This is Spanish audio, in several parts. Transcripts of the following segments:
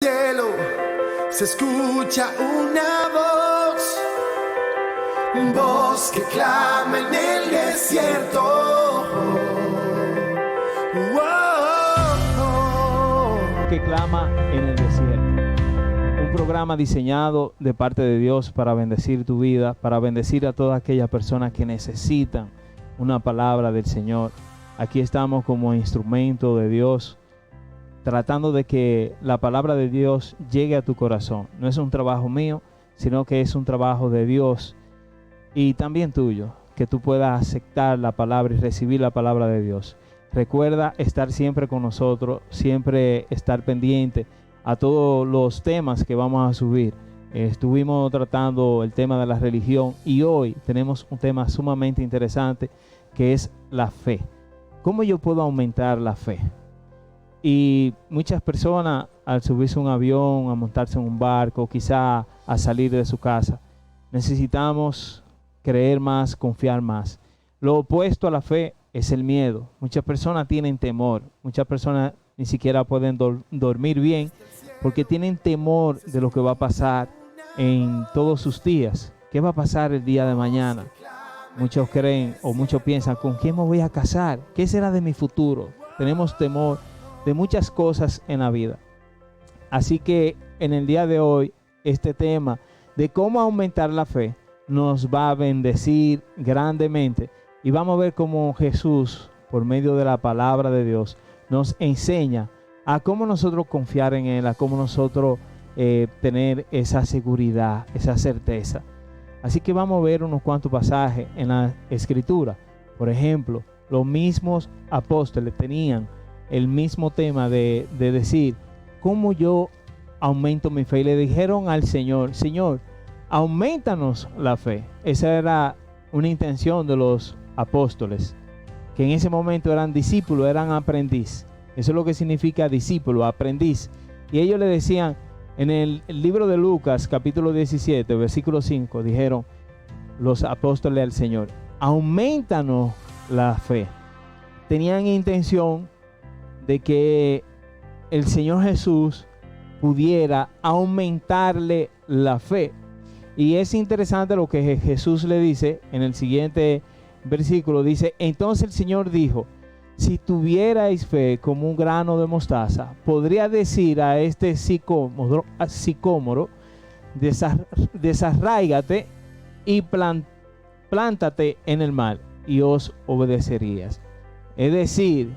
cielo se escucha una voz que clama en el desierto. Que clama en el desierto. Un programa diseñado de parte de Dios para bendecir tu vida, para bendecir a todas aquellas personas que necesitan una palabra del Señor. Aquí estamos como instrumento de Dios, tratando de que la palabra de Dios llegue a tu corazón. No es un trabajo mío, sino que es un trabajo de Dios y también tuyo, que tú puedas aceptar la palabra y recibir la palabra de Dios. Recuerda estar siempre con nosotros, siempre estar pendiente a todos los temas que vamos a subir. Estuvimos tratando el tema de la religión y hoy tenemos un tema sumamente interesante que es la fe. ¿Cómo yo puedo aumentar la fe? Y muchas personas al subirse a un avión, a montarse en un barco, quizá a salir de su casa, necesitamos creer más, confiar más. Lo opuesto a la fe es el miedo. Muchas personas tienen temor. Muchas personas ni siquiera pueden dormir bien porque tienen temor de lo que va a pasar en todos sus días. ¿Qué va a pasar el día de mañana? Muchos creen o muchos piensan, ¿con quién me voy a casar? ¿Qué será de mi futuro? Tenemos temor de muchas cosas en la vida. Así que en el día de hoy, este tema de cómo aumentar la fe nos va a bendecir grandemente. Y vamos a ver cómo Jesús, por medio de la palabra de Dios, nos enseña a cómo nosotros confiar en Él, a cómo nosotros tener esa seguridad, esa certeza. Así que vamos a ver unos cuantos pasajes en la Escritura. Por ejemplo, los mismos apóstoles tenían el mismo tema de decir, ¿cómo yo aumento mi fe? Y le dijeron al Señor, Señor, aumentanos la fe. Esa era una intención de los apóstoles, que en ese momento eran discípulos, eran aprendiz. Eso es lo que significa discípulo, aprendiz. Y ellos le decían, en el libro de Lucas, capítulo 17, versículo 5, dijeron los apóstoles al Señor, aumentanos la fe. Tenían intención de que el Señor Jesús pudiera aumentarle la fe. Y es interesante lo que Jesús le dice en el siguiente versículo. Dice, entonces el Señor dijo, si tuvierais fe como un grano de mostaza, podría decir a este sicómoro, desarráigate y plántate en el mar, y os obedecerías. Es decir,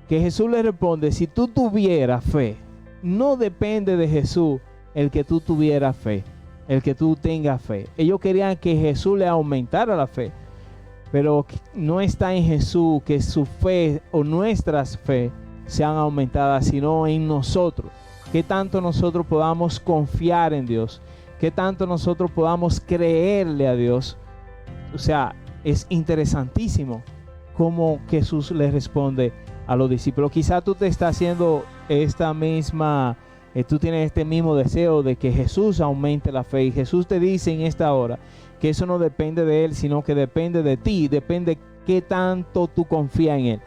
que Jesús le responde, si tú tuvieras fe, no depende de Jesús el que tú tuvieras fe, el que tú tengas fe. Ellos querían que Jesús le aumentara la fe, pero no está en Jesús que su fe o nuestras fe sean aumentadas, sino en nosotros. Que tanto nosotros podamos confiar en Dios, que tanto nosotros podamos creerle a Dios. O sea, es interesantísimo cómo Jesús le responde a los discípulos. Quizá tú te estás haciendo esta misma, tú tienes este mismo deseo de que Jesús aumente la fe. Y Jesús te dice en esta hora que eso no depende de Él, sino que depende de ti, depende qué tanto tú confías en Él.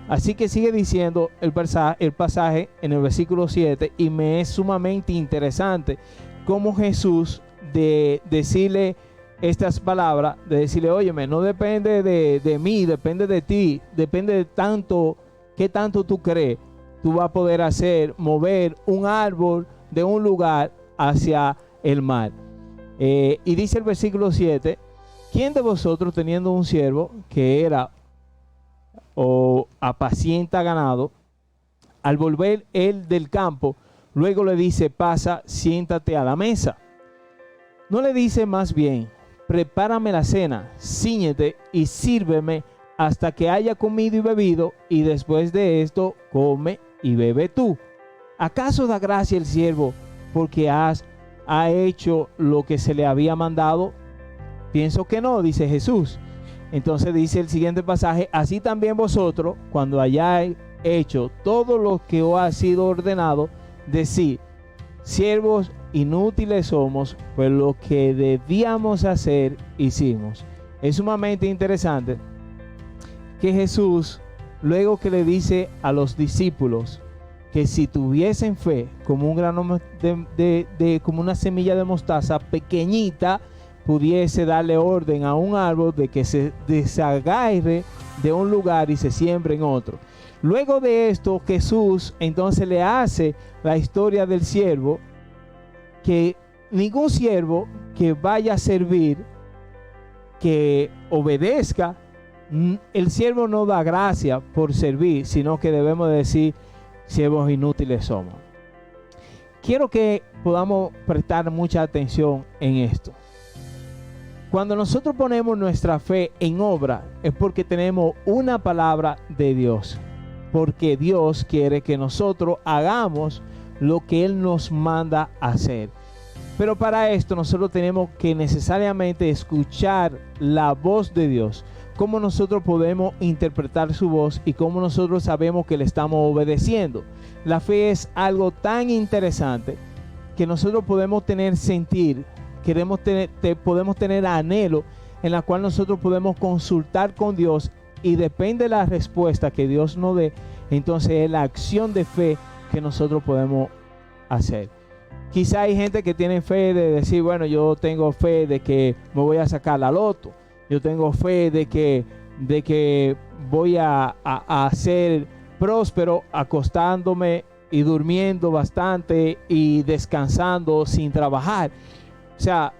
Así que sigue diciendo el pasaje en el versículo 7, y me es sumamente interesante cómo Jesús de decirle estas palabras, de decirle, óyeme, no depende de mí, depende de ti, depende de tanto, qué tanto tú crees, tú vas a poder mover un árbol de un lugar hacia el mar. Y dice el versículo 7, ¿quién de vosotros teniendo un siervo que era o apacienta ganado, al volver él del campo, luego le dice, pasa, siéntate a la mesa? No le dice más bien, prepárame la cena, cíñete y sírveme hasta que haya comido y bebido, y después de esto come y bebe tú. ¿Acaso da gracia el siervo porque ha hecho lo que se le había mandado? Pienso que no, dice Jesús. Entonces dice el siguiente pasaje, así también vosotros, cuando hayáis hecho todo lo que os ha sido ordenado, decid, siervos inútiles somos, pues lo que debíamos hacer, hicimos. Es sumamente interesante que Jesús, luego que le dice a los discípulos que si tuviesen fe como un grano como una semilla de mostaza pequeñita, pudiese darle orden a un árbol de que se desagarre de un lugar y se siembre en otro. Luego de esto, Jesús entonces le hace la historia del siervo, que ningún siervo que vaya a servir, que obedezca, el siervo no da gracia por servir, sino que debemos decir, siervos inútiles somos. Quiero que podamos prestar mucha atención en esto. Cuando nosotros ponemos nuestra fe en obra, es porque tenemos una palabra de Dios, porque Dios quiere que nosotros hagamos lo que Él nos manda hacer. Pero para esto nosotros tenemos que necesariamente escuchar la voz de Dios, cómo nosotros podemos interpretar su voz y cómo nosotros sabemos que le estamos obedeciendo. La fe es algo tan interesante que nosotros podemos tener sentir, podemos tener anhelo, en la cual nosotros podemos consultar con Dios, y depende de la respuesta que Dios nos dé, entonces es la acción de fe que nosotros podemos hacer. Quizá hay gente que tiene fe de decir, bueno, yo tengo fe de que me voy a sacar la loto. Yo tengo fe de que voy a ser próspero acostándome y durmiendo bastante y descansando sin trabajar. O sea,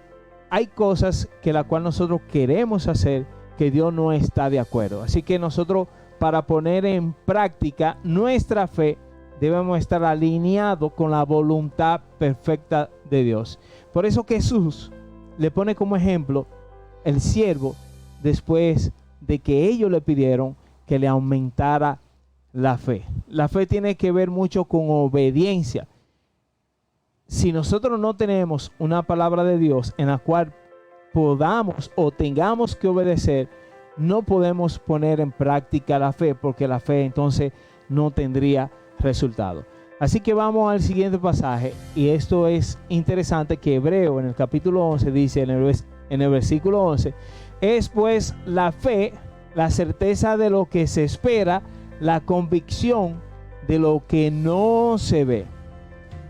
hay cosas que la cual nosotros queremos hacer que Dios no está de acuerdo. Así que nosotros, para poner en práctica nuestra fe, debemos estar alineados con la voluntad perfecta de Dios. Por eso Jesús le pone como ejemplo el siervo después de que ellos le pidieron que le aumentara la fe. La fe tiene que ver mucho con obediencia. Si nosotros no tenemos una palabra de Dios en la cual podamos o tengamos que obedecer, no podemos poner en práctica la fe, porque la fe entonces no tendría resultado. Así que vamos al siguiente pasaje, y esto es interesante, que Hebreo en el capítulo 11 dice en el versículo 11, es pues la fe, la certeza de lo que se espera, la convicción de lo que no se ve.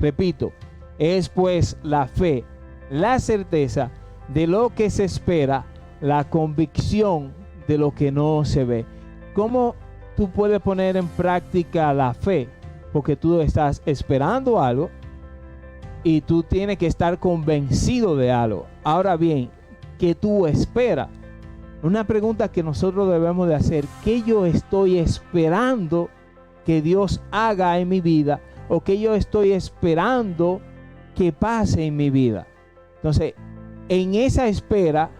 Repito, es pues la fe, la certeza de lo que se espera, la convicción de lo que no se ve. ¿Cómo tú puedes poner en práctica la fe? Porque tú estás esperando algo y tú tienes que estar convencido de algo. Ahora bien, ¿qué tú esperas? Una pregunta que nosotros debemos de hacer: ¿qué yo estoy esperando que Dios haga en mi vida? ¿O qué yo estoy esperando que pase en mi vida? Entonces, en esa espera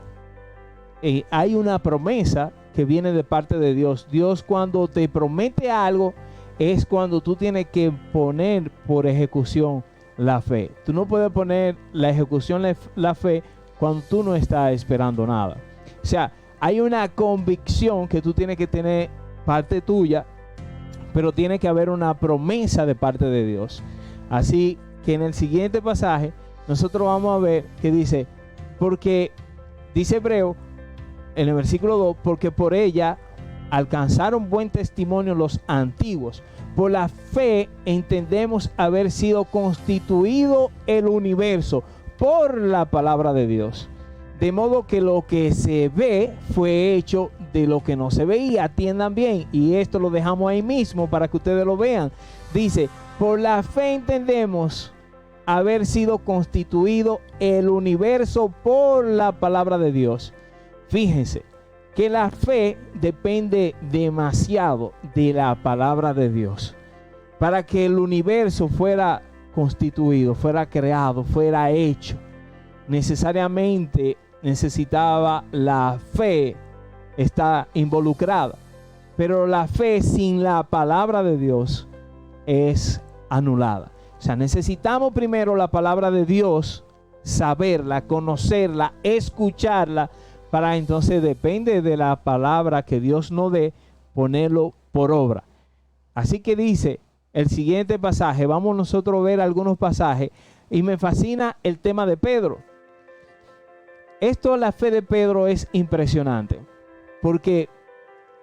hay una promesa que viene de parte de Dios. Dios, cuando te promete algo, es cuando tú tienes que poner por ejecución la fe. Tú no puedes poner la ejecución la fe cuando tú no estás esperando nada. O sea, hay una convicción que tú tienes que tener, parte tuya, pero tiene que haber una promesa de parte de Dios. Así que en el siguiente pasaje nosotros vamos a ver que dice, porque dice Hebreo en el versículo 2, porque por ella alcanzaron buen testimonio los antiguos. Por la fe entendemos haber sido constituido el universo por la palabra de Dios, de modo que lo que se ve fue hecho de lo que no se veía. Atiendan bien, y esto lo dejamos ahí mismo para que ustedes lo vean. Dice, por la fe entendemos haber sido constituido el universo por la palabra de Dios. Fíjense que la fe depende demasiado de la palabra de Dios. Para que el universo fuera constituido, fuera creado, fuera hecho, necesariamente necesitaba la fe, está involucrada. Pero la fe sin la palabra de Dios es anulada. O sea, necesitamos primero la palabra de Dios, saberla, conocerla, escucharla, para entonces, depende de la palabra que Dios nos dé, ponerlo por obra. Así que dice el siguiente pasaje, vamos nosotros a ver algunos pasajes, y me fascina el tema de Pedro. La fe de Pedro es impresionante, porque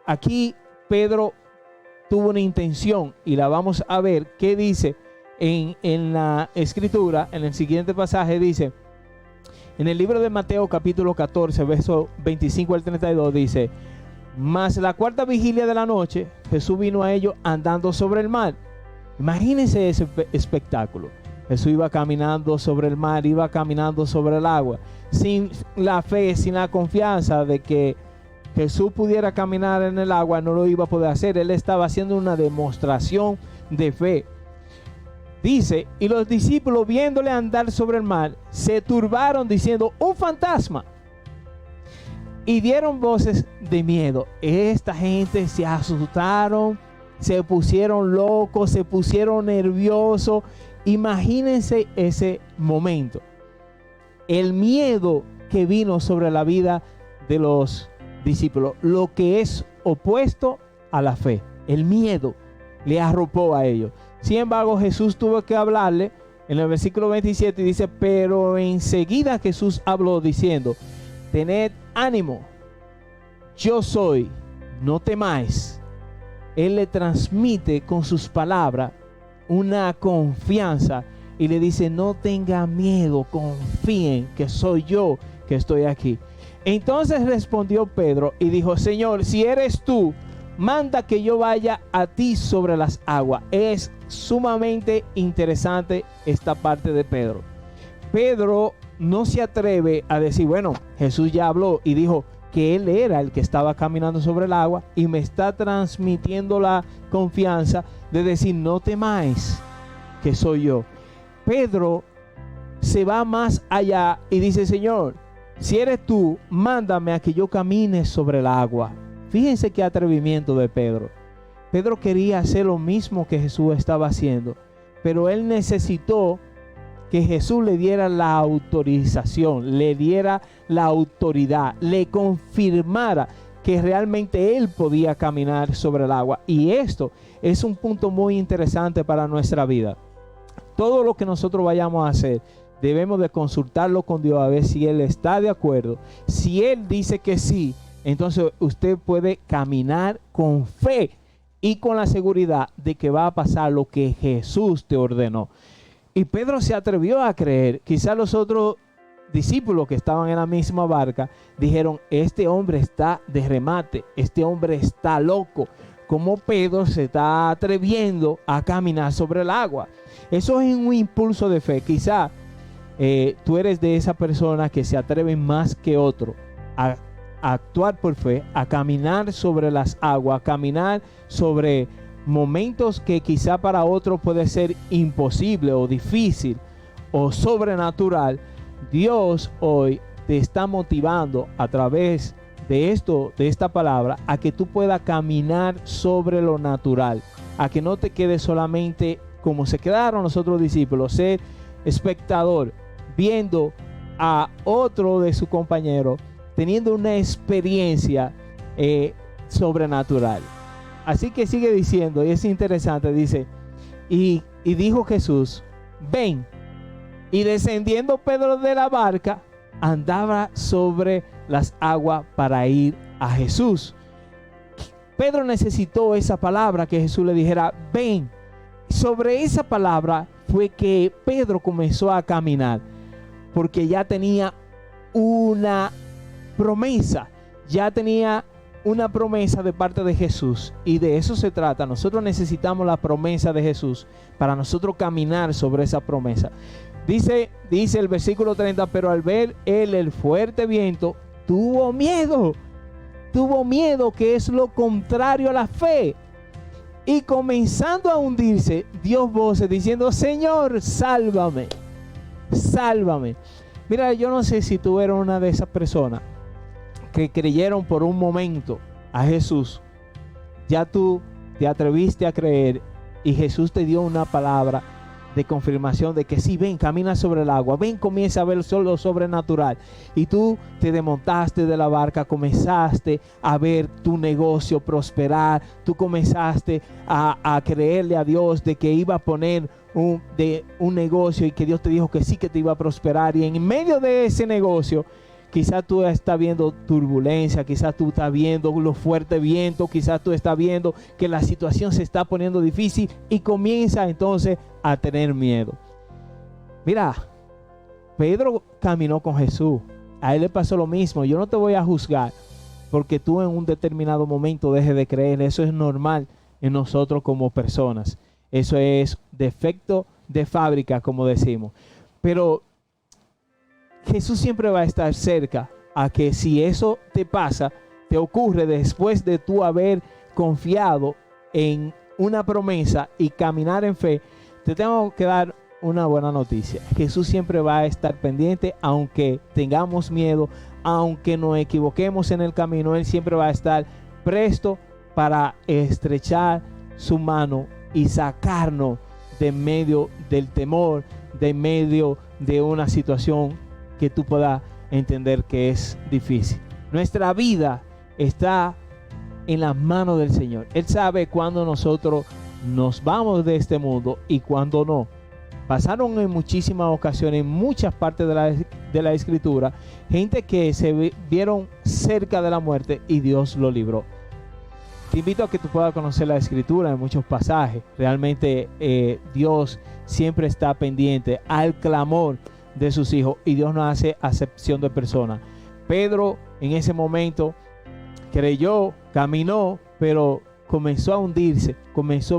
aquí Pedro tuvo una intención y la vamos a ver. ¿Qué dice en la escritura? En el siguiente pasaje dice, en el libro de Mateo capítulo 14, verso 25 al 32 dice: mas la cuarta vigilia de la noche, Jesús vino a ellos andando sobre el mar. Imagínense ese espectáculo. Jesús iba caminando sobre el mar, iba caminando sobre el agua, sin la fe, sin la confianza de que Jesús pudiera caminar en el agua, no lo iba a poder hacer. Él estaba haciendo una demostración de fe. Dice, y los discípulos viéndole andar sobre el mar, se turbaron diciendo: un fantasma. Y dieron voces de miedo. Esta gente se asustaron, se pusieron locos, se pusieron nerviosos. Imagínense ese momento. El miedo que vino sobre la vida de los discípulos, lo que es opuesto a la fe. El miedo le arropó a ellos. Sin embargo, Jesús tuvo que hablarle en el versículo 27 y dice: pero enseguida Jesús habló diciendo: tened ánimo, yo soy, no temáis. Él le transmite con sus palabras una confianza y le dice: no tengan miedo, confíen que soy yo que estoy aquí. Entonces respondió Pedro y dijo: Señor, si eres tú, manda que yo vaya a ti sobre las aguas. Es sumamente interesante esta parte de Pedro. Pedro no se atreve a decir: bueno, Jesús ya habló y dijo que él era el que estaba caminando sobre el agua y me está transmitiendo la confianza de decir: no temáis, que soy yo. Pedro se va más allá y dice: Señor, si eres tú, mándame a que yo camine sobre el agua. Fíjense qué atrevimiento de Pedro. Pedro quería hacer lo mismo que Jesús estaba haciendo, pero él necesitó que Jesús le diera la autorización, le diera la autoridad, le confirmara que realmente él podía caminar sobre el agua. Y esto es un punto muy interesante para nuestra vida. Todo lo que nosotros vayamos a hacer, debemos de consultarlo con Dios a ver si Él está de acuerdo. Si Él dice que sí, entonces usted puede caminar con fe y con la seguridad de que va a pasar lo que Jesús te ordenó. Y Pedro se atrevió a creer. Quizás los otros discípulos que estaban en la misma barca dijeron: este hombre está de remate, este hombre está loco. ¿Cómo Pedro se está atreviendo a caminar sobre el agua? Eso es un impulso de fe. Quizás tú eres de esa persona que se atreve más que otro a actuar por fe, a caminar sobre las aguas, a caminar sobre momentos que quizá para otros puede ser imposible o difícil o sobrenatural. Dios hoy te está motivando a través de esta palabra, a que tú puedas caminar sobre lo natural, a que no te quedes solamente como se quedaron los otros discípulos, ser espectador, viendo a otro de sus compañeros teniendo una experiencia sobrenatural. Así que sigue diciendo, y es interesante, dice: y dijo Jesús: ven. Y descendiendo Pedro de la barca, andaba sobre las aguas para ir a Jesús. Pedro necesitó esa palabra, que Jesús le dijera: ven. Sobre esa palabra fue que Pedro comenzó a caminar, porque ya tenía una promesa, ya tenía una promesa de parte de Jesús, y de eso se trata. Nosotros necesitamos la promesa de Jesús para nosotros caminar sobre esa promesa. Dice el versículo 30, pero al ver él el fuerte viento, tuvo miedo, que es lo contrario a la fe. Y comenzando a hundirse, dio voces diciendo: Señor, sálvame, sálvame. Mira, yo no sé si tú eres una de esas personas que creyeron por un momento a Jesús. Ya tú te atreviste a creer y Jesús te dio una palabra de confirmación de que sí, ven, camina sobre el agua, ven, comienza a ver lo sobrenatural. Y tú te desmontaste de la barca, comenzaste a ver tu negocio prosperar, tú comenzaste a creerle a Dios de que iba a poner un negocio, y que Dios te dijo que sí, que te iba a prosperar. Y en medio de ese negocio Quizás tú estás viendo turbulencia, quizás tú estás viendo los fuertes vientos, quizás tú estás viendo que la situación se está poniendo difícil y comienza entonces a tener miedo. Mira, Pedro caminó con Jesús. A él le pasó lo mismo. Yo no te voy a juzgar porque tú en un determinado momento dejes de creer. Eso es normal en nosotros como personas. Eso es defecto de fábrica, como decimos. Pero Jesús siempre va a estar cerca a que si eso te pasa, te ocurre después de tú haber confiado en una promesa y caminar en fe, te tengo que dar una buena noticia. Jesús siempre va a estar pendiente, aunque tengamos miedo, aunque nos equivoquemos en el camino, Él siempre va a estar presto para estrechar su mano y sacarnos de medio del temor, de medio de una situación que tú puedas entender que es difícil. Nuestra vida está en las manos del Señor. Él sabe cuándo nosotros nos vamos de este mundo y cuándo no. Pasaron en muchísimas ocasiones, en muchas partes de la Escritura, gente que se vieron cerca de la muerte y Dios lo libró. Te invito a que tú puedas conocer la Escritura en muchos pasajes. Realmente Dios siempre está pendiente al clamor de sus hijos y Dios no hace acepción de personas. Pedro en ese momento creyó, caminó, pero comenzó a hundirse,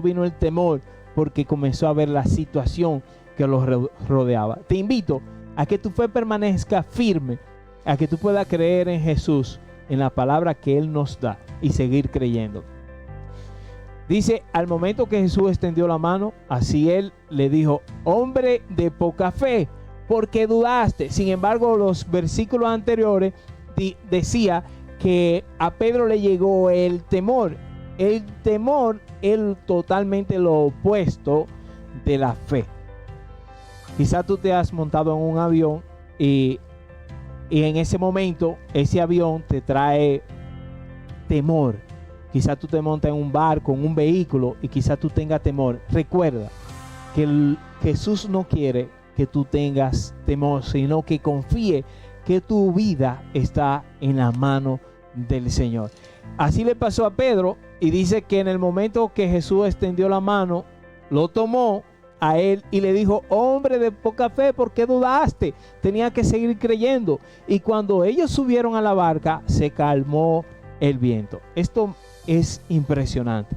vino el temor, porque comenzó a ver la situación que los rodeaba. Te invito a que tu fe permanezca firme, a que tú puedas creer en Jesús, en la palabra que Él nos da y seguir creyendo. Dice, al momento que Jesús extendió la mano, así Él le dijo, hombre de poca fe, ¿por qué dudaste? Sin embargo, los versículos anteriores decía que a Pedro le llegó el temor. El temor es totalmente lo opuesto de la fe. Quizás tú te has montado en un avión y en ese momento ese avión te trae temor. Quizás tú te montas en un barco, en un vehículo y quizás tú tengas temor. Recuerda que Jesús no quiere que tú tengas temor, sino que confíe que tu vida está en la mano del Señor. Así le pasó a Pedro y dice que en el momento que Jesús extendió la mano, lo tomó a él y le dijo, hombre de poca fe, ¿por qué dudaste? Tenía que seguir creyendo. Y cuando ellos subieron a la barca, se calmó el viento. Esto es impresionante.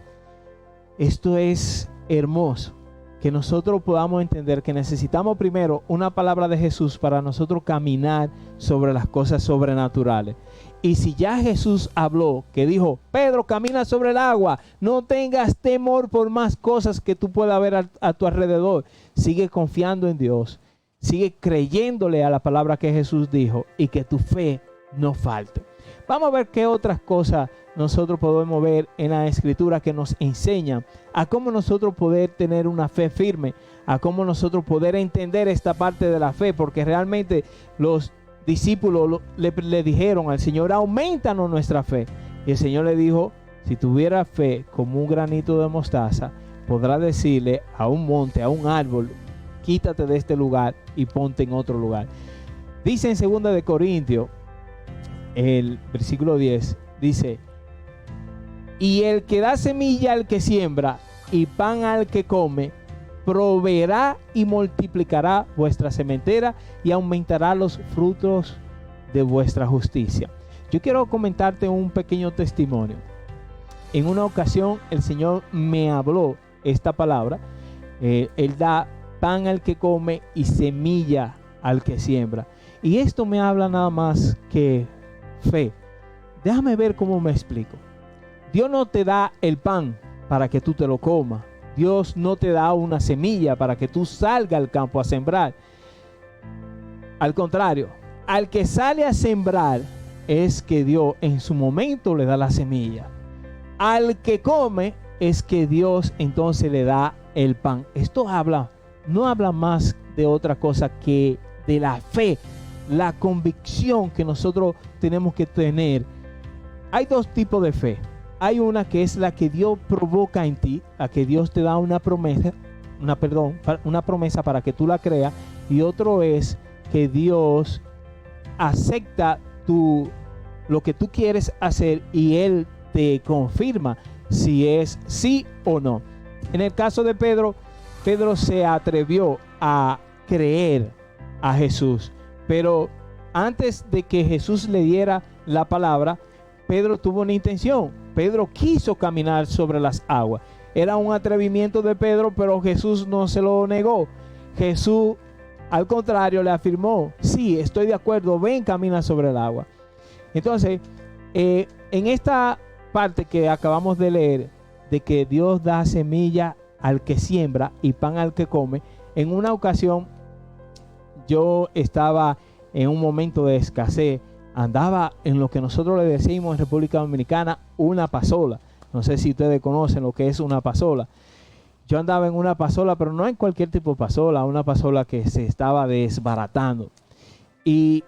Esto es hermoso. Que nosotros podamos entender que necesitamos primero una palabra de Jesús para nosotros caminar sobre las cosas sobrenaturales. Y si ya Jesús habló, que dijo, Pedro, camina sobre el agua, no tengas temor por más cosas que tú puedas ver a tu alrededor. Sigue confiando en Dios, sigue creyéndole a la palabra que Jesús dijo y que tu fe no falte. Vamos a ver qué otras cosas nosotros podemos ver en la Escritura que nos enseñan a cómo nosotros poder tener una fe firme, a cómo nosotros poder entender esta parte de la fe, porque realmente los discípulos le dijeron al Señor, aumentanos nuestra fe. Y el Señor le dijo, si tuviera fe como un granito de mostaza, podrá decirle a un monte, a un árbol, quítate de este lugar y ponte en otro lugar. Dice en 2 de Corintios, el versículo 10, dice, y el que da semilla al que siembra y pan al que come, proveerá y multiplicará vuestra sementera y aumentará los frutos de vuestra justicia. Yo quiero comentarte un pequeño testimonio. En una ocasión el Señor me habló esta palabra. Él da pan al que come y semilla al que siembra. Y esto me habla nada más que fe. Déjame ver cómo me explico. Dios no te da el pan para que tú te lo comas. Dios no te da una semilla para que tú salgas al campo a sembrar. Al contrario, al que sale a sembrar es que Dios en su momento le da la semilla. Al que come es que Dios entonces le da el pan. Esto no habla más de otra cosa que de la fe, la convicción que nosotros tenemos que tener. Hay dos tipos de fe. Hay una que es la que Dios provoca en ti, a que Dios te da una promesa para que tú la creas, y otro es que Dios acepta lo que tú quieres hacer y Él te confirma si es sí o no. En el caso de Pedro, Pedro se atrevió a creer a Jesús, pero antes de que Jesús le diera la palabra, Pedro tuvo una intención. Pedro quiso caminar sobre las aguas. Era un atrevimiento de Pedro, pero Jesús no se lo negó. Jesús, al contrario, le afirmó: sí, estoy de acuerdo, ven, camina sobre el agua. Entonces, en esta parte que acabamos de leer, de que Dios da semilla al que siembra y pan al que come, en una ocasión yo estaba en un momento de escasez, andaba en lo que nosotros le decimos en República Dominicana una pasola. No sé si ustedes conocen lo que es una pasola. Yo andaba en una pasola, pero no en cualquier tipo de pasola, una pasola que se estaba desbaratando. Y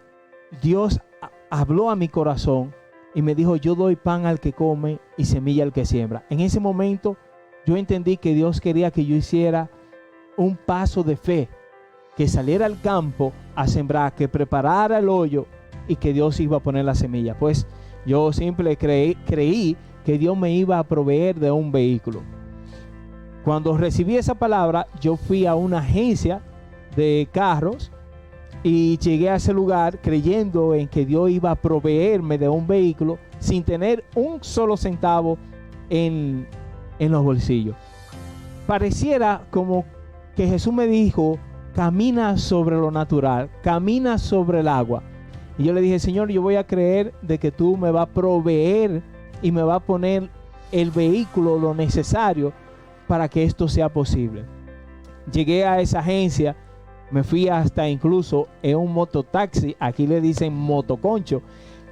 Dios habló a mi corazón y me dijo: yo doy pan al que come y semilla al que siembra. En ese momento yo entendí que Dios quería que yo hiciera un paso de fe, que saliera al campo a sembrar, que preparara el hoyo y que Dios iba a poner la semilla. Pues yo simple creí que Dios me iba a proveer de un vehículo. Cuando recibí esa palabra, yo fui a una agencia de carros y llegué a ese lugar creyendo en que Dios iba a proveerme de un vehículo sin tener un solo centavo en los bolsillos. Pareciera como que Jesús me dijo: camina sobre lo natural, camina sobre el agua. Y yo le dije: Señor, yo voy a creer de que tú me vas a proveer y me vas a poner el vehículo, lo necesario para que esto sea posible. Llegué a esa agencia, me fui hasta incluso en un mototaxi, aquí le dicen motoconcho.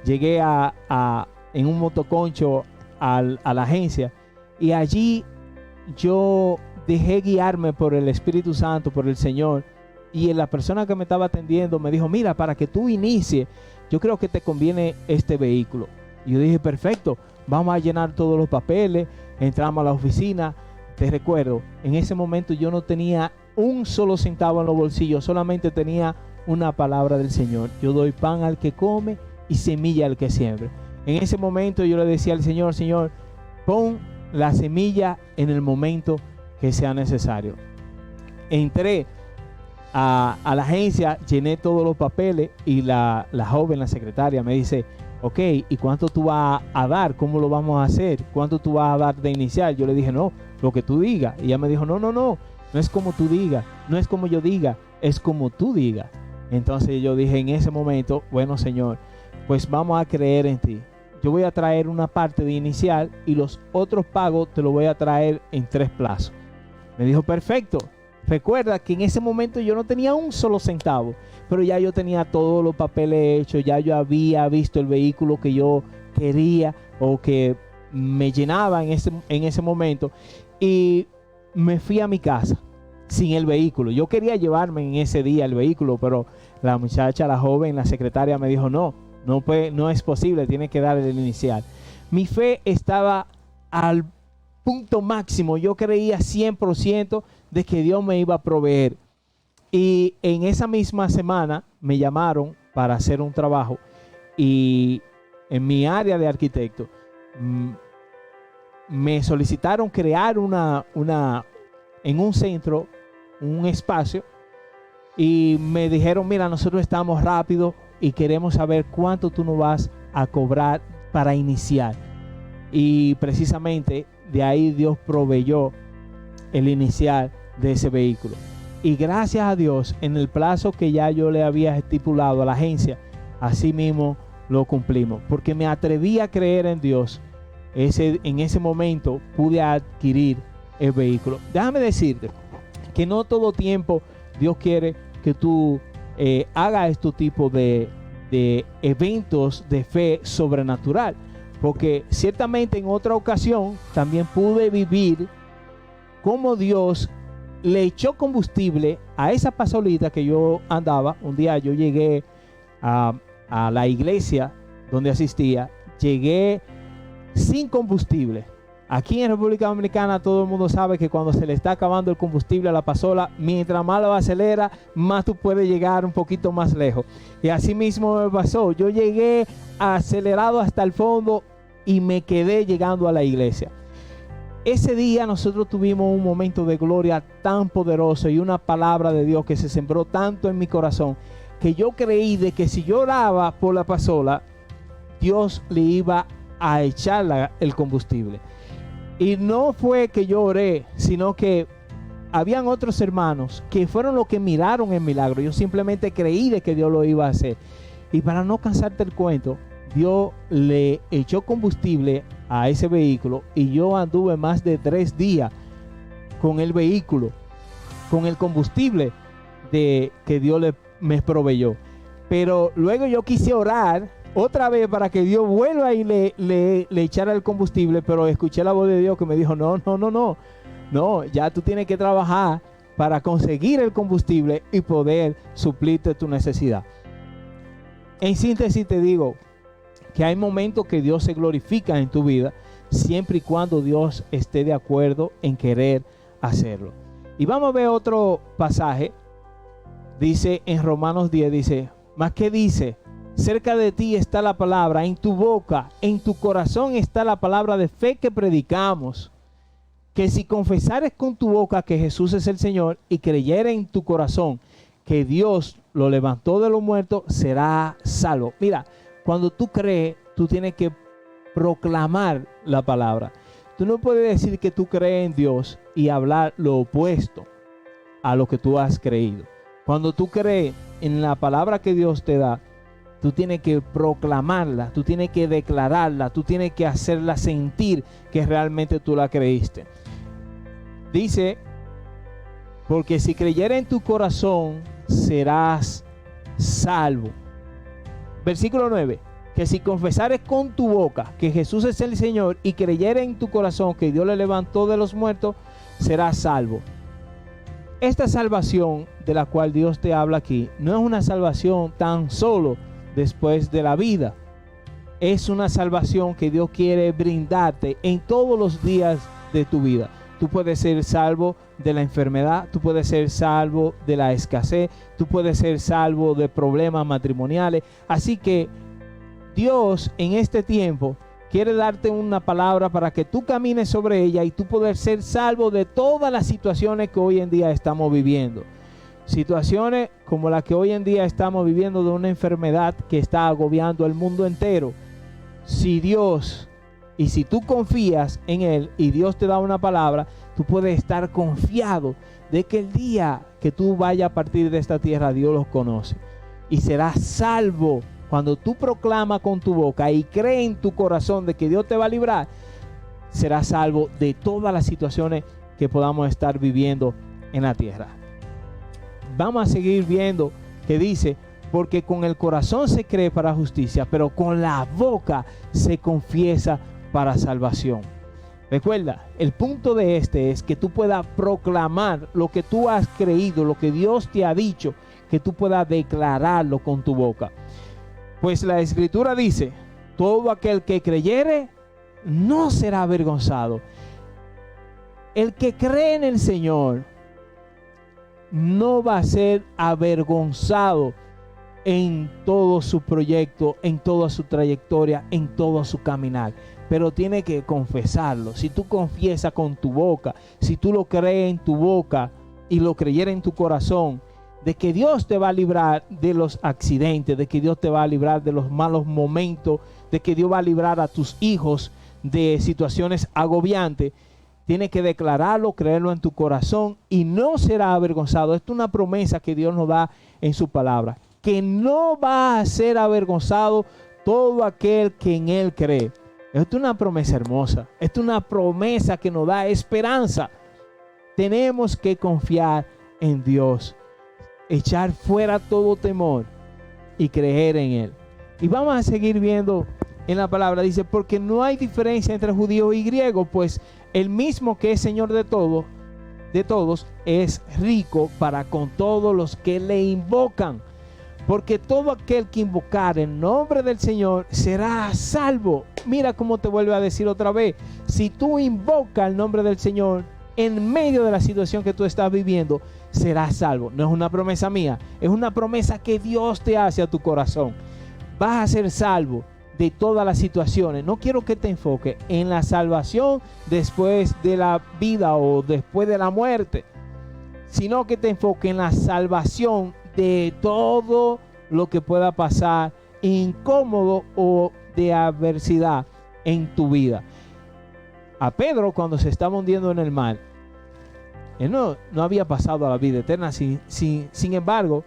Llegué en un motoconcho a la agencia y allí yo dejé guiarme por el Espíritu Santo, por el Señor. Y la persona que me estaba atendiendo me dijo: mira, para que tú inicies, yo creo que te conviene este vehículo. Y yo dije: perfecto, vamos a llenar todos los papeles. Entramos a la oficina. Te recuerdo, en ese momento yo no tenía un solo centavo en los bolsillos, solamente tenía una palabra del Señor: yo doy pan al que come y semilla al que siembre. En ese momento yo le decía al Señor: Señor, pon la semilla en el momento que sea necesario. Entré a la agencia, llené todos los papeles y la joven, la secretaria, me dice: ok, ¿y cuánto tú vas a dar? ¿Cómo lo vamos a hacer? ¿Cuánto tú vas a dar de inicial? Yo le dije: no, lo que tú digas. Y ella me dijo: no es como tú digas, no es como yo diga, es como tú digas. Entonces yo dije en ese momento: bueno, Señor, pues vamos a creer en ti. Yo voy a traer una parte de inicial y los otros pagos te los voy a traer en 3 plazos. Me dijo: perfecto. Recuerda que en ese momento yo no tenía un solo centavo, pero ya yo tenía todos los papeles hechos, ya yo había visto el vehículo que yo quería o que me llenaba en ese momento, y me fui a mi casa sin el vehículo. Yo quería llevarme en ese día el vehículo, pero la muchacha, la joven, la secretaria me dijo: no es posible, tiene que dar el inicial. Mi fe estaba al punto máximo. Yo creía 100% de que Dios me iba a proveer. Y en esa misma semana me llamaron para hacer un trabajo, y en mi área de arquitecto me solicitaron crear en un centro, un espacio, y me dijeron: mira, nosotros estamos rápidos y queremos saber cuánto tú nos vas a cobrar para iniciar. Y precisamente de ahí Dios proveyó el inicial de ese vehículo. Y gracias a Dios, en el plazo que ya yo le había estipulado a la agencia, así mismo lo cumplimos, porque me atreví a creer en Dios. En ese momento pude adquirir el vehículo. Déjame decirte que no todo tiempo Dios quiere que tú hagas este tipo de eventos de fe sobrenatural, porque ciertamente en otra ocasión también pude vivir cómo Dios le echó combustible a esa pasolita que yo andaba. Un día yo llegué a la iglesia donde asistía, llegué sin combustible, Aquí en República Dominicana todo el mundo sabe que cuando se le está acabando el combustible a la pasola, mientras más lo acelera, más tú puedes llegar un poquito más lejos. Y así mismo me pasó. Yo llegué acelerado hasta el fondo y me quedé llegando a la iglesia. Ese día nosotros tuvimos un momento de gloria tan poderoso y una palabra de Dios que se sembró tanto en mi corazón que yo creí de que si yo oraba por la pasola, Dios le iba a echar el combustible. Y no fue que yo oré, sino que habían otros hermanos que fueron los que miraron el milagro. Yo simplemente creí de que Dios lo iba a hacer. Y para no cansarte el cuento, Dios le echó combustible a ese vehículo y yo anduve más de 3 días con el vehículo, con el combustible que Dios me proveyó. Pero luego yo quise orar otra vez para que Dios vuelva y le echara el combustible, pero escuché la voz de Dios que me dijo, no, ya tú tienes que trabajar para conseguir el combustible y poder suplirte tu necesidad. En síntesis te digo que hay momentos que Dios se glorifica en tu vida, siempre y cuando Dios esté de acuerdo en querer hacerlo. Y vamos a ver otro pasaje. Dice en Romanos 10, dice, ¿más qué dice? Cerca de ti está la palabra, en tu boca, en tu corazón está la palabra de fe que predicamos. Que si confesares con tu boca que Jesús es el Señor y creyeres en tu corazón que Dios lo levantó de los muertos, será salvo. Mira, cuando tú crees, tú tienes que proclamar la palabra. Tú no puedes decir que tú crees en Dios y hablar lo opuesto a lo que tú has creído. Cuando tú crees en la palabra que Dios te da, tú tienes que proclamarla, tú tienes que declararla, tú tienes que hacerla sentir que realmente tú la creíste. Dice, porque si creyeres en tu corazón, serás salvo. Versículo 9, que si confesares con tu boca que Jesús es el Señor y creyeres en tu corazón que Dios le levantó de los muertos, serás salvo. Esta salvación de la cual Dios te habla aquí no es una salvación tan solo después de la vida. Es una salvación que Dios quiere brindarte en todos los días de tu vida. Tú puedes ser salvo de la enfermedad, tú puedes ser salvo de la escasez, tú puedes ser salvo de problemas matrimoniales. Así que Dios en este tiempo quiere darte una palabra para que tú camines sobre ella y tú puedas ser salvo de todas las situaciones que hoy en día estamos viviendo. Situaciones como la que hoy en día estamos viviendo de una enfermedad que está agobiando al mundo entero. Si Dios y si tú confías en Él y Dios te da una palabra, tú puedes estar confiado de que el día que tú vayas a partir de esta tierra, Dios los conoce. Y serás salvo cuando tú proclamas con tu boca y crees en tu corazón de que Dios te va a librar. Serás salvo de todas las situaciones que podamos estar viviendo en la tierra. Vamos a seguir viendo que dice, porque con el corazón se cree para justicia, pero con la boca se confiesa para salvación. Recuerda, el punto de este es que tú puedas proclamar lo que tú has creído, lo que Dios te ha dicho, que tú puedas declararlo con tu boca. Pues la Escritura dice, todo aquel que creyere no será avergonzado. El que cree en el Señor no va a ser avergonzado en todo su proyecto, en toda su trayectoria, en todo su caminar. Pero tiene que confesarlo. Si tú confiesas con tu boca, si tú lo crees en tu boca y lo creyera en tu corazón, de que Dios te va a librar de los accidentes, de que Dios te va a librar de los malos momentos, de que Dios va a librar a tus hijos de situaciones agobiantes, tienes que declararlo, creerlo en tu corazón y no será avergonzado. Esto es una promesa que Dios nos da en su palabra, que no va a ser avergonzado todo aquel que en Él cree. Esto es una promesa hermosa, esto es una promesa que nos da esperanza. Tenemos que confiar en Dios, echar fuera todo temor y creer en Él. Y vamos a seguir viendo en la palabra, dice, porque no hay diferencia entre judío y griego, pues el mismo que es Señor de todos, es rico para con todos los que le invocan. Porque todo aquel que invocar el nombre del Señor será salvo. Mira cómo te vuelve a decir otra vez, Si tú invocas el nombre del Señor en medio de la situación que tú estás viviendo, serás salvo. No es una promesa mía, es una promesa que Dios te hace a tu corazón. Vas a ser salvo de todas las situaciones. No quiero que te enfoques en la salvación después de la vida o después de la muerte, sino que te enfoques en la salvación de todo lo que pueda pasar incómodo o de adversidad en tu vida. A Pedro, cuando se estaba hundiendo en el mar, él no había pasado a la vida eterna. Sin embargo,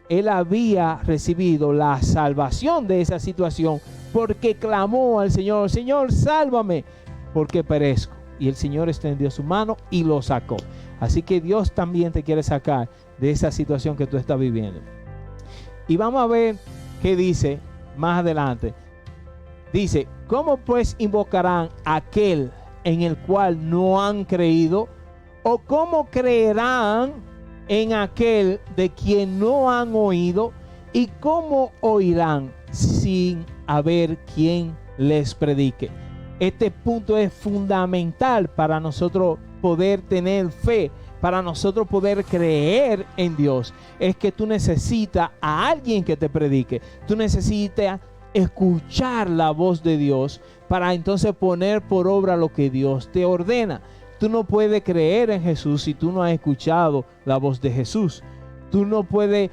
él había recibido la salvación de esa situación porque clamó al Señor: Señor, sálvame, porque perezco. Y el Señor extendió su mano y lo sacó. Así que Dios también te quiere sacar de esa situación que tú estás viviendo. Y vamos a ver qué dice más adelante. Dice: ¿cómo pues invocarán a aquel en el cual no han creído? ¿O cómo creerán en aquel de quien no han oído? ¿Y cómo oirán sin haber quien les predique? Este punto es fundamental para nosotros poder tener fe, para nosotros poder creer en Dios. Es que tú necesitas a alguien que te predique. Tú necesitas escuchar la voz de Dios para entonces poner por obra lo que Dios te ordena. Tú no puedes creer en Jesús si tú no has escuchado la voz de Jesús. Tú no puedes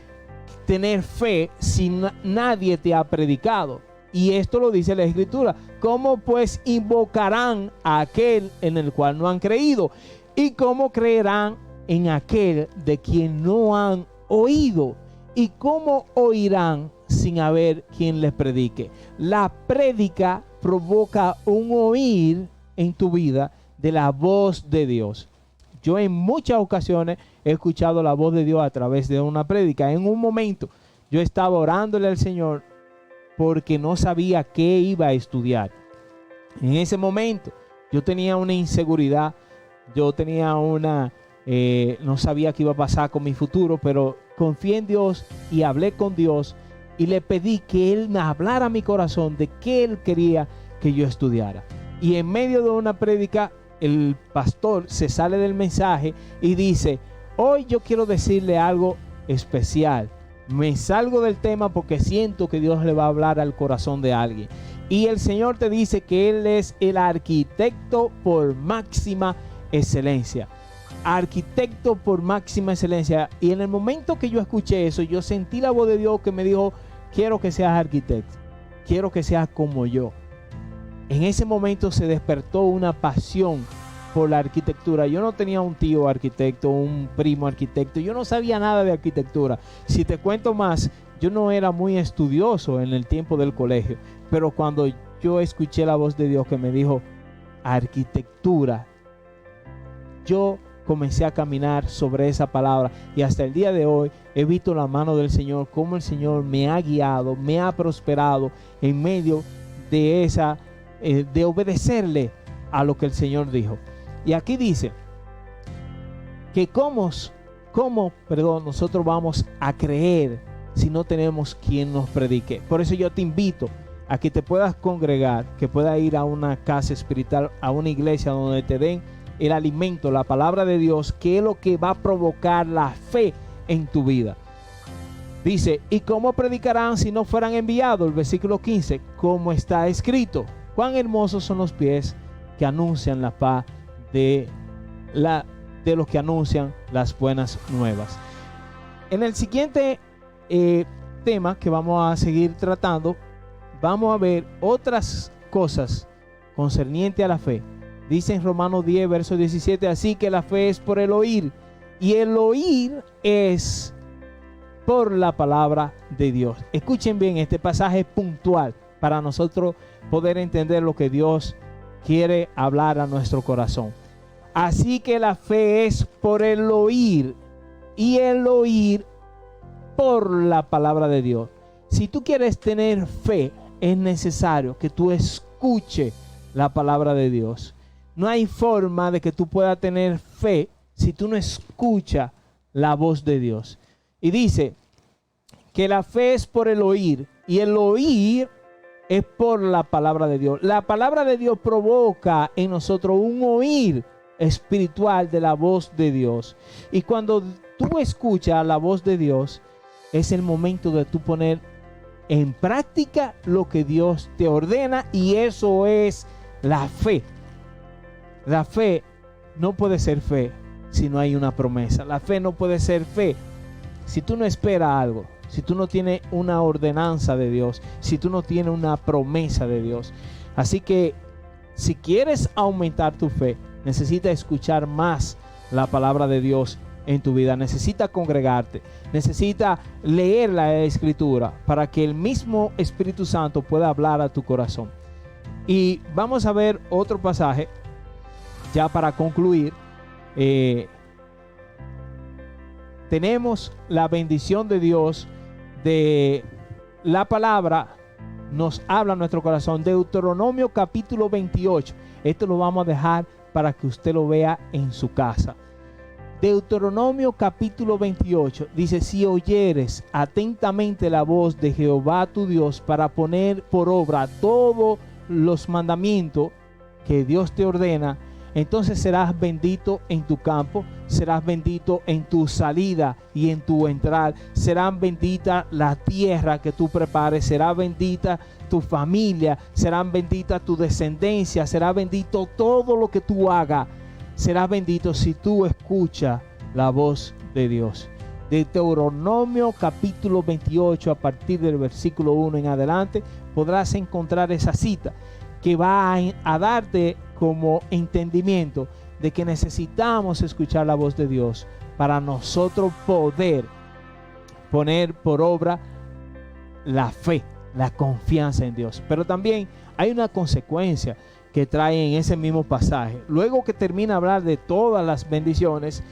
tener fe si nadie te ha predicado. Y esto lo dice la Escritura. ¿Cómo pues invocarán a aquel en el cual no han creído? ¿Y cómo creerán en aquel de quien no han oído? ¿Y cómo oirán sin haber quien les predique? La prédica provoca un oír en tu vida de la voz de Dios. Yo en muchas ocasiones he escuchado la voz de Dios a través de una prédica. En un momento yo estaba orándole al Señor porque no sabía qué iba a estudiar. En ese momento yo tenía una inseguridad, yo tenía no sabía qué iba a pasar con mi futuro, pero confié en Dios y hablé con Dios y le pedí que Él me hablara a mi corazón de qué Él quería que yo estudiara. Y en medio de una prédica, el pastor se sale del mensaje y dice: hoy yo quiero decirle algo especial. Me salgo del tema porque siento que Dios le va a hablar al corazón de alguien. Y el Señor te dice que Él es el arquitecto por máxima excelencia. Arquitecto por máxima excelencia. Y en el momento que yo escuché eso, yo sentí la voz de Dios que me dijo: quiero que seas arquitecto. Quiero que seas como yo. En ese momento se despertó una pasión por la arquitectura. Yo no tenía un tío arquitecto, un primo arquitecto. Yo no sabía nada de arquitectura. Si te cuento más, yo no era muy estudioso en el tiempo del colegio. Pero cuando yo escuché la voz de Dios que me dijo arquitectura, yo comencé a caminar sobre esa palabra. Y hasta el día de hoy he visto la mano del Señor, cómo el Señor me ha guiado, me ha prosperado en medio de esa de obedecerle a lo que el Señor dijo. Y aquí dice que nosotros vamos a creer si no tenemos quien nos predique. Por eso yo te invito a que te puedas congregar, que puedas ir a una casa espiritual, a una iglesia donde te den el alimento, la palabra de Dios, que es lo que va a provocar la fe en tu vida. Dice: ¿y cómo predicarán si no fueran enviados? El versículo 15, como está escrito: cuán hermosos son los pies que anuncian la paz de los que anuncian las buenas nuevas. En el siguiente tema que vamos a seguir tratando, vamos a ver otras cosas concernientes a la fe. Dice en Romanos 10, verso 17: así que la fe es por el oír, y el oír es por la palabra de Dios. Escuchen bien este pasaje puntual para nosotros poder entender lo que Dios quiere hablar a nuestro corazón. Así que la fe es por el oír, y el oír por la palabra de Dios. Si tú quieres tener fe, es necesario que tú escuches la palabra de Dios. No hay forma de que tú puedas tener fe si tú no escuchas la voz de Dios. Y dice que la fe es por el oír, y el oír es por la palabra de Dios. La palabra de Dios provoca en nosotros un oír espiritual de la voz de Dios. Y cuando tú escuchas la voz de Dios, es el momento de tú poner en práctica lo que Dios te ordena, y eso es la fe. La fe no puede ser fe si no hay una promesa. La fe no puede ser fe si tú no esperas algo, si tú no tienes una ordenanza de Dios, si tú no tienes una promesa de Dios. Así que si quieres aumentar tu fe, necesitas escuchar más la palabra de Dios en tu vida. Necesitas congregarte, necesitas leer la Escritura para que el mismo Espíritu Santo pueda hablar a tu corazón. Y vamos a ver otro pasaje ya para concluir. Tenemos la bendición de Dios, de la palabra nos habla a nuestro corazón. Deuteronomio capítulo 28. Esto lo vamos a dejar para que usted lo vea en su casa. Deuteronomio capítulo 28 dice: si oyeres atentamente la voz de Jehová tu Dios para poner por obra todos los mandamientos que Dios te ordena, entonces serás bendito en tu campo, serás bendito en tu salida y en tu entrada. Será bendita la tierra que tú prepares, será bendita tu familia, será bendita tu descendencia, será bendito todo lo que tú hagas. Será bendito si tú escuchas la voz de Dios. Deuteronomio capítulo 28, a partir del versículo 1 en adelante, podrás encontrar esa cita que va a darte como entendimiento de que necesitamos escuchar la voz de Dios para nosotros poder poner por obra la fe, la confianza en Dios. Pero también hay una consecuencia que trae en ese mismo pasaje. Luego que termina de hablar de todas las bendiciones,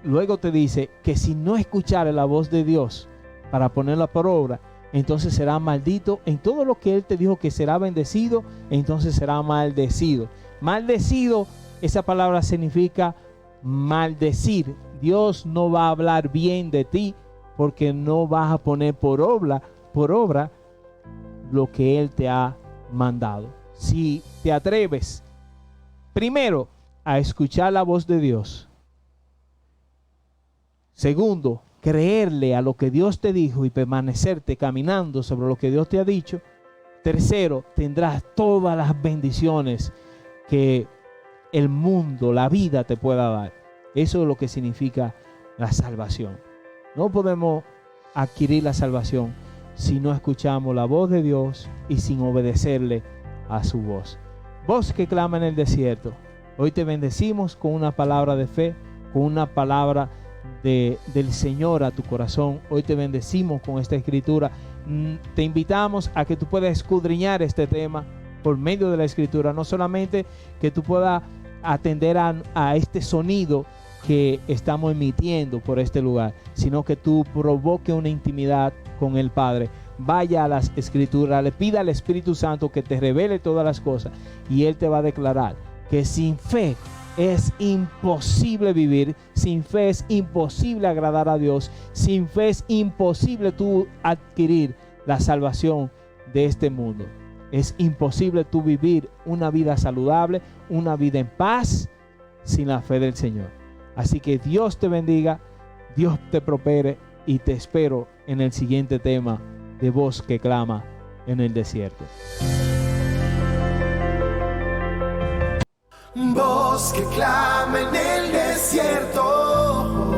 luego te dice que si no escuchares la voz de Dios para ponerla por obra, entonces será maldito en todo lo que Él te dijo que será bendecido, entonces será maldecido. Maldecido, esa palabra significa maldecir. Dios no va a hablar bien de ti porque no vas a poner por obra lo que Él te ha mandado. Si te atreves primero a escuchar la voz de Dios, segundo, creerle a lo que Dios te dijo y permanecerte caminando sobre lo que Dios te ha dicho, tercero, tendrás todas las bendiciones que el mundo, la vida te pueda dar. Eso es lo que significa la salvación. No podemos adquirir la salvación si no escuchamos la voz de Dios y sin obedecerle a su voz. Voz que clama en el desierto, hoy te bendecimos con una palabra de fe, con una palabra del Señor a tu corazón. Hoy te bendecimos con esta escritura. Te invitamos a que tú puedas escudriñar este tema por medio de la escritura, no solamente que tú puedas atender a este sonido que estamos emitiendo por este lugar, sino que tú provoques una intimidad con el Padre. Vaya a las escrituras, le pida al Espíritu Santo que te revele todas las cosas, y Él te va a declarar que sin fe es imposible vivir, sin fe es imposible agradar a Dios, sin fe es imposible tú adquirir la salvación de este mundo. Es imposible tú vivir una vida saludable, una vida en paz, sin la fe del Señor. Así que Dios te bendiga, Dios te prospere, y te espero en el siguiente tema de Voz que clama en el desierto. Voz que clama en el desierto.